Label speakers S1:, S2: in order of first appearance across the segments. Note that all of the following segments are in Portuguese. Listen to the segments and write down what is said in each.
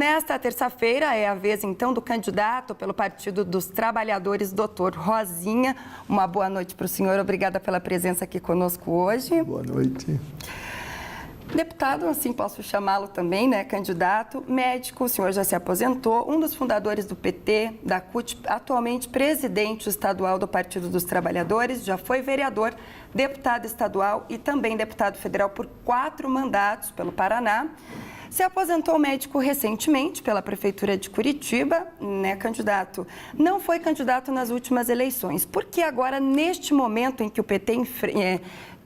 S1: Nesta terça-feira é a vez, então, do candidato pelo Partido dos Trabalhadores, doutor Rosinha. Uma boa noite para o senhor. Obrigada pela presença aqui conosco hoje.
S2: Boa noite.
S1: Deputado, assim posso chamá-lo também, né? Candidato, médico, o senhor já se aposentou, um dos fundadores do PT, da CUT, atualmente presidente estadual do Partido dos Trabalhadores, já foi vereador, deputado estadual e também deputado federal por 4 mandatos pelo Paraná. Se aposentou médico recentemente pela Prefeitura de Curitiba, né, candidato? Não foi candidato nas últimas eleições. Por que agora, neste momento em que o PT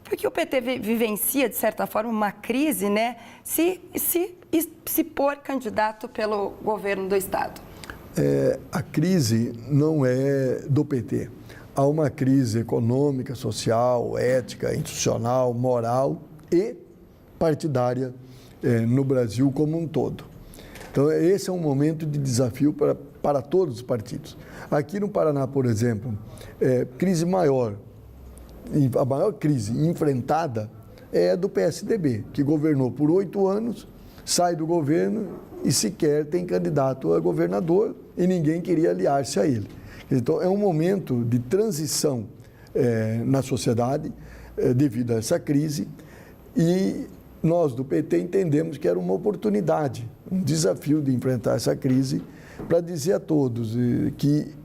S1: porque o PT vivencia, de certa forma, uma crise, né? Se pôr candidato pelo governo do Estado?
S2: A crise não é do PT. Há uma crise econômica, social, ética, institucional, moral e partidária no Brasil como um todo. Então, esse é um momento de desafio para todos os partidos. Aqui no Paraná, por exemplo, crise maior. A maior crise enfrentada é a do PSDB, que governou por 8 anos, sai do governo e sequer tem candidato a governador e ninguém queria aliar-se a ele. Então, é um momento de transição na sociedade devido a essa crise e nós do PT entendemos que era uma oportunidade, um desafio de enfrentar essa crise para dizer a todos que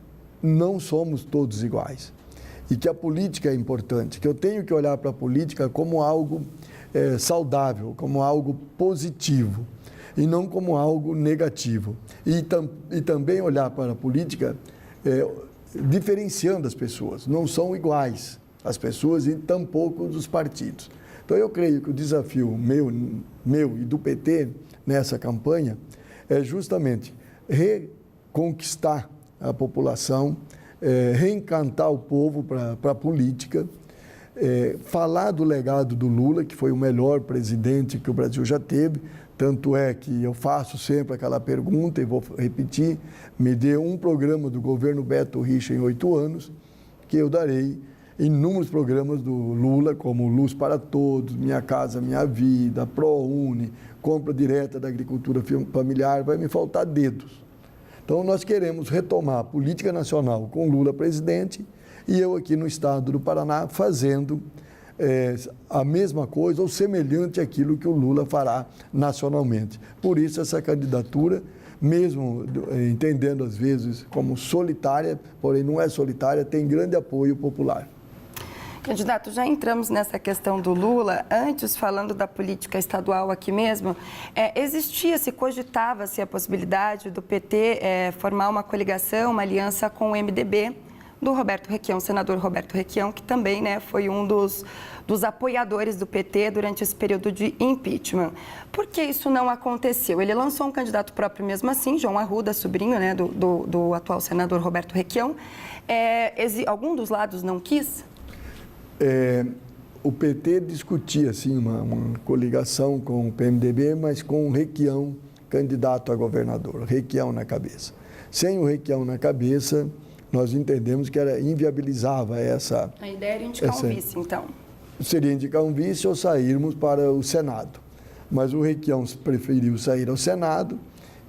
S2: não somos todos iguais. E que a política é importante, que eu tenho que olhar para a política como algo saudável, como algo positivo, e não como algo negativo. E também olhar para a política diferenciando as pessoas, não são iguais as pessoas e tampouco os partidos. Então eu creio que o desafio meu e do PT nessa campanha é justamente reconquistar a população, reencantar o povo para a política, falar do legado do Lula, que foi o melhor presidente que o Brasil já teve, tanto é que eu faço sempre aquela pergunta, e vou repetir, me dê um programa do governo Beto Richa em 8 anos, que eu darei inúmeros programas do Lula, como Luz para Todos, Minha Casa Minha Vida, ProUni, compra direta da agricultura familiar, vai me faltar dedos. Então, nós queremos retomar a política nacional com Lula presidente e eu aqui no estado do Paraná fazendo a mesma coisa ou semelhante àquilo que o Lula fará nacionalmente. Por isso, essa candidatura, mesmo entendendo às vezes como solitária, porém não é solitária, tem grande apoio popular.
S1: Candidato, já entramos nessa questão do Lula. Antes, falando da política estadual aqui mesmo, se cogitava-se a possibilidade do PT formar uma coligação, uma aliança com o MDB do Roberto Requião, senador Roberto Requião, que também, né, foi um dos apoiadores do PT durante esse período de impeachment. Por que isso não aconteceu? Ele lançou um candidato próprio mesmo assim, João Arruda, sobrinho, né, do atual senador Roberto Requião. Algum dos lados não quis?
S2: O PT discutia, sim, uma coligação com o PMDB, mas com o Requião candidato a governador, Requião na cabeça. Sem o Requião na cabeça, nós entendemos que inviabilizava essa...
S1: A ideia era indicar um vice, então. Seria
S2: indicar um vice ou sairmos para o Senado. Mas o Requião preferiu sair ao Senado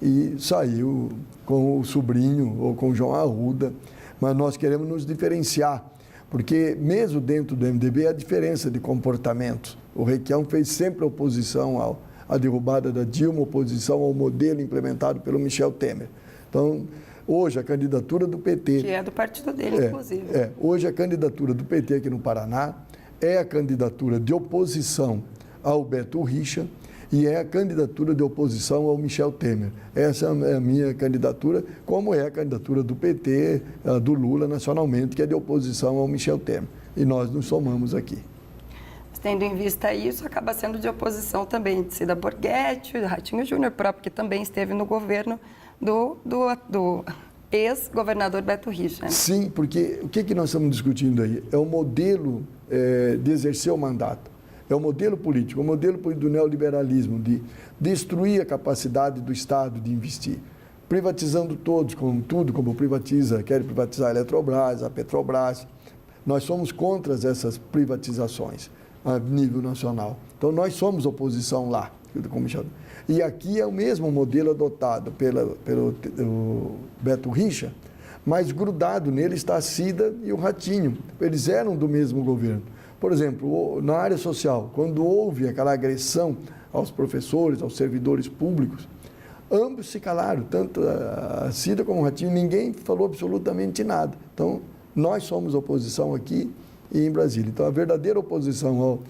S2: e saiu com o sobrinho ou com o João Arruda. Mas nós queremos nos diferenciar, porque mesmo dentro do MDB há diferença de comportamento. O Requião fez sempre oposição à derrubada da Dilma, oposição ao modelo implementado pelo Michel Temer. Então, hoje a candidatura do PT...
S1: Que é do partido dele, inclusive.
S2: Hoje a candidatura do PT aqui no Paraná é a candidatura de oposição ao Beto Richa e é a candidatura de oposição ao Michel Temer. Essa é a minha candidatura, como é a candidatura do PT, do Lula nacionalmente, que é de oposição ao Michel Temer. E nós nos somamos aqui.
S1: Tendo em vista isso, acaba sendo de oposição também de Cida Borghetti, Ratinho Júnior próprio, que também esteve no governo do ex-governador Beto Richa. Né?
S2: Sim, porque o que nós estamos discutindo aí? É o modelo de exercer o mandato. É o modelo político, o modelo do neoliberalismo, de destruir a capacidade do Estado de investir, privatizando todos, como privatiza, quer privatizar a Eletrobras, a Petrobras. Nós somos contra essas privatizações a nível nacional. Então, nós somos oposição lá. E aqui é o mesmo modelo adotado pelo Beto Richa, mas grudado nele está a Cida e o Ratinho. Eles eram do mesmo governo. Por exemplo, na área social, quando houve aquela agressão aos professores, aos servidores públicos, ambos se calaram, tanto a Cida como o Ratinho, ninguém falou absolutamente nada. Então, nós somos oposição aqui e em Brasília. Então, a verdadeira oposição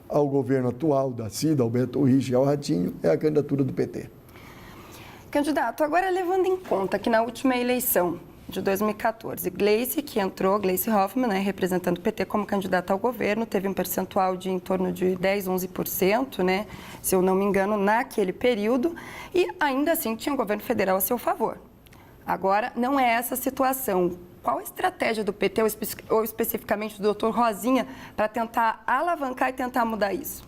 S2: ao governo atual, da Cida, ao Beto Richa e ao Ratinho, é a candidatura do PT.
S1: Candidato, agora levando em conta que na última eleição de 2014, Gleice Hoffmann, né, representando o PT como candidata ao governo, teve um percentual de em torno de 10, 11%, né, se eu não me engano, naquele período, e ainda assim tinha um governo federal a seu favor. Agora, não é essa a situação. Qual a estratégia do PT, ou especificamente do doutor Rosinha, para tentar alavancar e tentar mudar isso,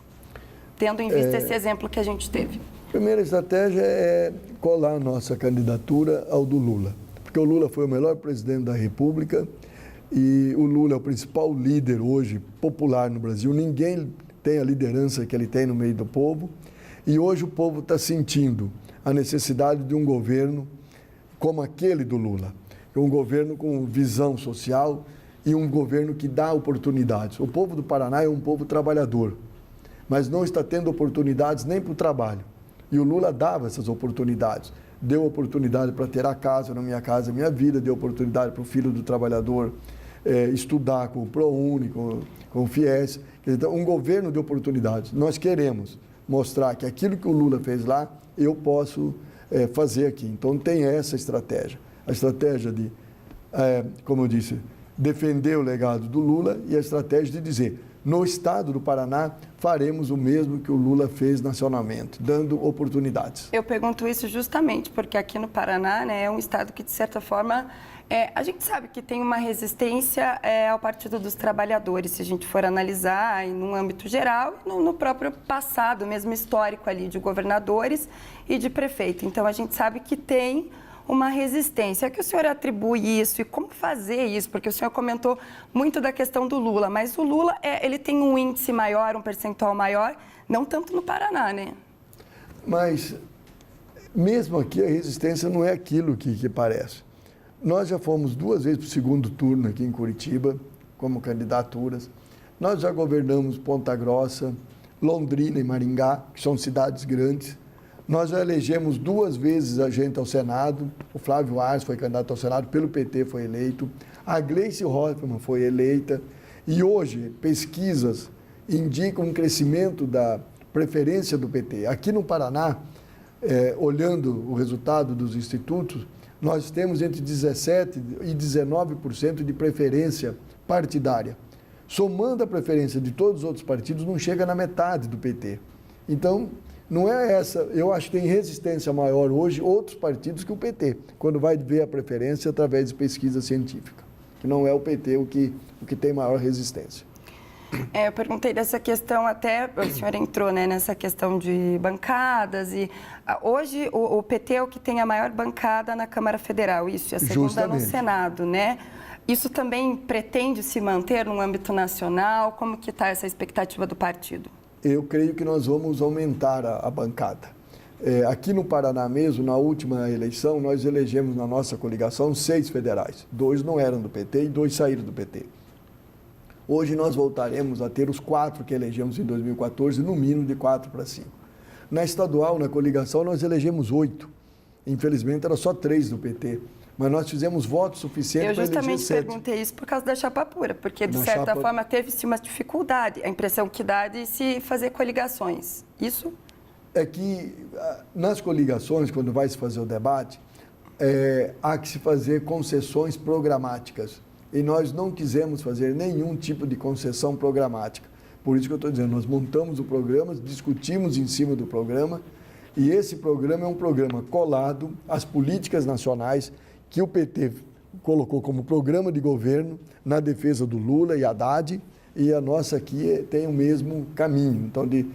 S1: tendo em vista esse exemplo que a gente teve?
S2: A primeira estratégia é colar a nossa candidatura ao do Lula, porque o Lula foi o melhor presidente da República e o Lula é o principal líder hoje popular no Brasil. Ninguém tem a liderança que ele tem no meio do povo e hoje o povo está sentindo a necessidade de um governo como aquele do Lula, um governo com visão social e um governo que dá oportunidades. O povo do Paraná é um povo trabalhador, mas não está tendo oportunidades nem para o trabalho. E o Lula dava essas oportunidades. Deu oportunidade para ter a casa, na Minha Casa Minha Vida, deu oportunidade para o filho do trabalhador estudar com o ProUni, com o FIES. Então, um governo de oportunidades. Nós queremos mostrar que aquilo que o Lula fez lá, eu posso fazer aqui. Então, tem essa estratégia. A estratégia de, como eu disse, defender o legado do Lula e a estratégia de dizer, no estado do Paraná, faremos o mesmo que o Lula fez nacionalmente, dando oportunidades.
S1: Eu pergunto isso justamente porque aqui no Paraná, né, é um estado que, de certa forma, a gente sabe que tem uma resistência ao Partido dos Trabalhadores, se a gente for analisar no âmbito geral, no próprio passado, mesmo histórico ali, de governadores e de prefeito. Então, a gente sabe que tem uma resistência. É que o senhor atribui isso e como fazer isso? Porque o senhor comentou muito da questão do Lula, mas o Lula, ele tem um índice maior, um percentual maior, não tanto no Paraná, né?
S2: Mas, mesmo aqui, a resistência não é aquilo que parece. Nós já fomos 2 vezes para o segundo turno aqui em Curitiba, como candidaturas. Nós já governamos Ponta Grossa, Londrina e Maringá, que são cidades grandes. Nós já elegemos 2 vezes a gente ao Senado. O Flávio Arce foi candidato ao Senado, pelo PT foi eleito. A Gleice Hoffmann foi eleita. E hoje, pesquisas indicam um crescimento da preferência do PT. Aqui no Paraná, olhando o resultado dos institutos, nós temos entre 17% e 19% de preferência partidária. Somando a preferência de todos os outros partidos, não chega na metade do PT. Então, não é essa, eu acho que tem resistência maior hoje outros partidos que o PT, quando vai ver a preferência através de pesquisa científica, que não é o PT o que tem maior resistência.
S1: Eu perguntei dessa questão até, o senhor entrou, né, nessa questão de bancadas e hoje o PT é o que tem a maior bancada na Câmara Federal, isso, e a segunda
S2: Justamente.
S1: no Senado, né? Isso também pretende se manter no âmbito nacional? Como que está essa expectativa do partido?
S2: Eu creio que nós vamos aumentar a bancada. Aqui no Paraná mesmo, na última eleição, nós elegemos na nossa coligação 6 federais. 2 não eram do PT e 2 saíram do PT. Hoje nós voltaremos a ter os 4 que elegemos em 2014, no mínimo de 4 para 5. Na estadual, na coligação, nós elegemos 8. Infelizmente, era só 3 do PT. Mas nós fizemos votos suficientes para eleger 7.
S1: Eu justamente perguntei isso por causa da chapa pura, porque, de certa forma, teve-se uma dificuldade, a impressão que dá de se fazer coligações. Isso?
S2: É que, nas coligações, quando vai se fazer o debate, há que se fazer concessões programáticas. E nós não quisemos fazer nenhum tipo de concessão programática. Por isso que eu estou dizendo, nós montamos o programa, discutimos em cima do programa, e esse programa é um programa colado às políticas nacionais que o PT colocou como programa de governo na defesa do Lula e Haddad, e a nossa aqui tem o mesmo caminho. Então, de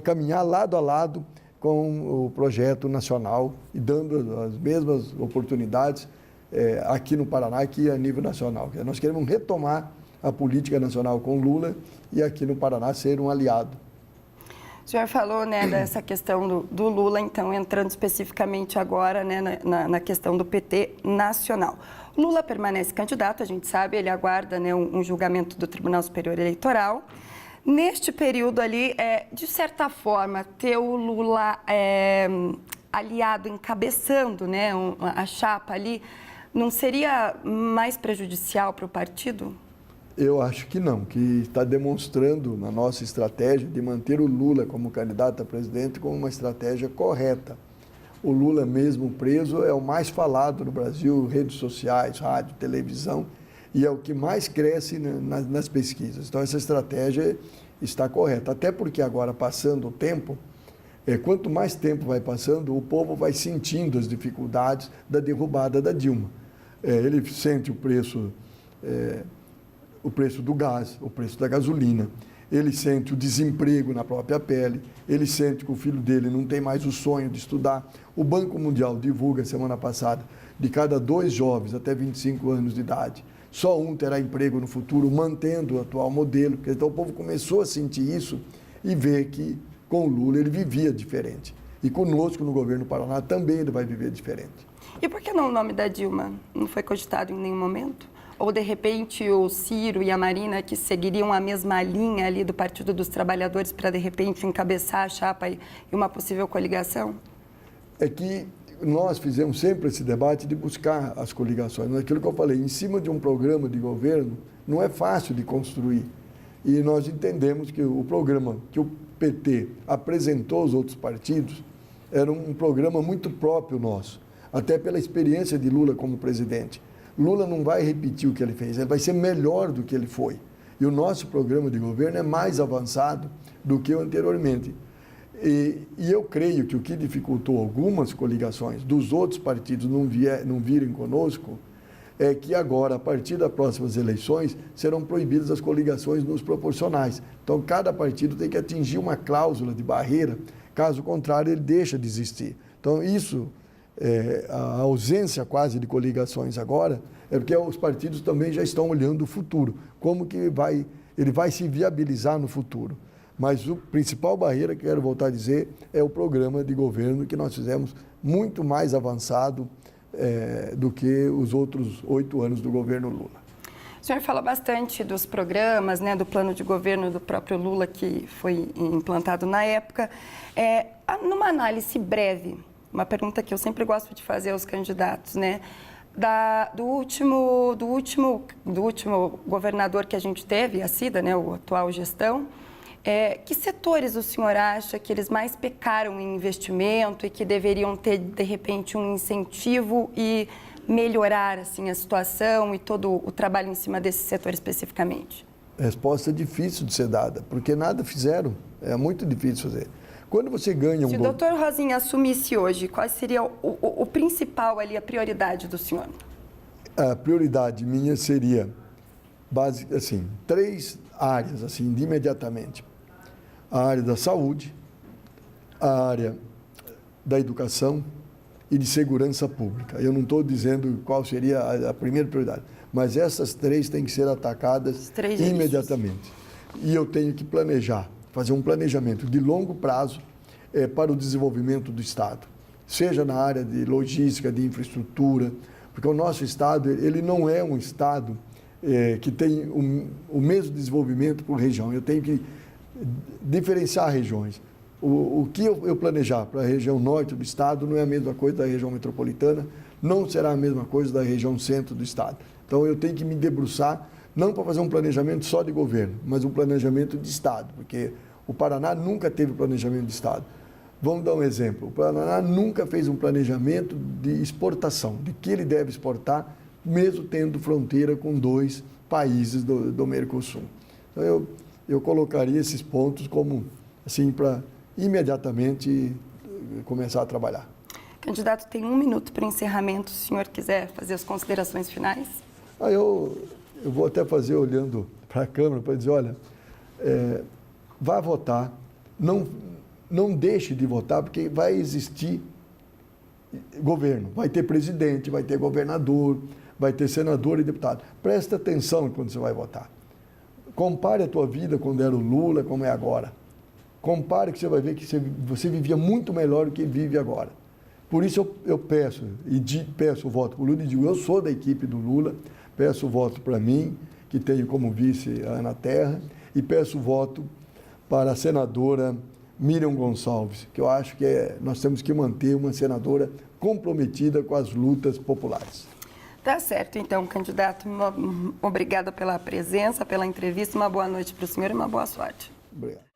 S2: caminhar lado a lado com o projeto nacional e dando as mesmas oportunidades aqui no Paraná e a nível nacional. Nós queremos retomar a política nacional com Lula e aqui no Paraná ser um aliado.
S1: O senhor falou, né, dessa questão do Lula, então, entrando especificamente agora, né, na questão do PT nacional. Lula permanece candidato, a gente sabe, ele aguarda, né, um julgamento do Tribunal Superior Eleitoral. Neste período ali, de certa forma, ter o Lula aliado, encabeçando, né, a chapa ali, não seria mais prejudicial para o partido?
S2: Eu acho que não, que está demonstrando na nossa estratégia de manter o Lula como candidato a presidente como uma estratégia correta. O Lula mesmo preso é o mais falado no Brasil, redes sociais, rádio, televisão, e é o que mais cresce nas pesquisas. Então essa estratégia está correta, até porque agora, passando o tempo, quanto mais tempo vai passando, o povo vai sentindo as dificuldades da derrubada da Dilma. Ele sente o preço do gás, o preço da gasolina, ele sente o desemprego na própria pele, ele sente que o filho dele não tem mais o sonho de estudar. O Banco Mundial divulga semana passada, de cada 2 jovens até 25 anos de idade, só um terá emprego no futuro, mantendo o atual modelo. Então o povo começou a sentir isso e ver que com o Lula ele vivia diferente. E conosco no governo do Paraná também ele vai viver diferente.
S1: E por que não o nome da Dilma? Não foi cogitado em nenhum momento? Ou, de repente, o Ciro e a Marina, que seguiriam a mesma linha ali do Partido dos Trabalhadores para, de repente, encabeçar a chapa e uma possível coligação?
S2: É que nós fizemos sempre esse debate de buscar as coligações. Aquilo que eu falei, em cima de um programa de governo, não é fácil de construir. E nós entendemos que o programa que o PT apresentou aos outros partidos era um programa muito próprio nosso, até pela experiência de Lula como presidente. Lula não vai repetir o que ele fez, ele vai ser melhor do que ele foi. E o nosso programa de governo é mais avançado do que o anteriormente. E eu creio que o que dificultou algumas coligações dos outros partidos não virem conosco é que agora, a partir das próximas eleições, serão proibidas as coligações nos proporcionais. Então, cada partido tem que atingir uma cláusula de barreira, caso contrário, ele deixa de existir. Então, isso... a ausência quase de coligações agora é porque os partidos também já estão olhando o futuro, como que ele vai se viabilizar no futuro. Mas a principal barreira, que quero voltar a dizer, é o programa de governo que nós fizemos muito mais avançado do que os outros 8 anos do governo Lula.
S1: O senhor fala bastante dos programas, né, do plano de governo do próprio Lula que foi implantado na época. Numa análise breve, uma pergunta que eu sempre gosto de fazer aos candidatos, né? Do último governador que a gente teve, a Cida, né, o atual gestão, que setores o senhor acha que eles mais pecaram em investimento e que deveriam ter, de repente, um incentivo e melhorar assim, a situação e todo o trabalho em cima desse setor especificamente?
S2: Resposta difícil de ser dada, porque nada fizeram, é muito difícil fazer. Quando você ganha
S1: Se o doutor Rosinha assumisse hoje, qual seria o principal ali, a prioridade do senhor?
S2: A prioridade minha seria, assim, 3 áreas, assim, de imediatamente. A área da saúde, a área da educação e de segurança pública. Eu não estou dizendo qual seria a primeira prioridade, mas essas 3 têm que ser atacadas imediatamente. E eu tenho que planejar, fazer um planejamento de longo prazo para o desenvolvimento do Estado, seja na área de logística, de infraestrutura, porque o nosso Estado ele não é um Estado que tem o mesmo desenvolvimento por região. Eu tenho que diferenciar regiões. O que eu planejar para a região norte do Estado não é a mesma coisa da região metropolitana, não será a mesma coisa da região centro do Estado. Então, eu tenho que me debruçar, não para fazer um planejamento só de governo, mas um planejamento de Estado, porque o Paraná nunca teve planejamento de Estado. Vamos dar um exemplo. O Paraná nunca fez um planejamento de exportação, de que ele deve exportar, mesmo tendo fronteira com 2 países do Mercosul. Então, eu colocaria esses pontos como, assim, para imediatamente começar a trabalhar.
S1: Candidato, tem 1 minuto para encerramento, se o senhor quiser fazer as considerações finais.
S2: Eu vou até fazer olhando para a Câmara para dizer, olha, vá votar, não deixe de votar, porque vai existir governo, vai ter presidente, vai ter governador, vai ter senador e deputado. Presta atenção quando você vai votar. Compare a tua vida quando era o Lula, como é agora. compare que você vai ver que você vivia muito melhor do que vive agora. Por isso eu peço, peço o voto para o Lula e digo, eu sou da equipe do Lula, peço o voto para mim, que tenho como vice a Ana Terra, e peço o voto para a senadora Miriam Gonçalves, que eu acho que nós temos que manter uma senadora comprometida com as lutas populares.
S1: Tá certo, então, candidato, obrigada pela presença, pela entrevista, uma boa noite para o senhor e uma boa sorte.
S2: Obrigado.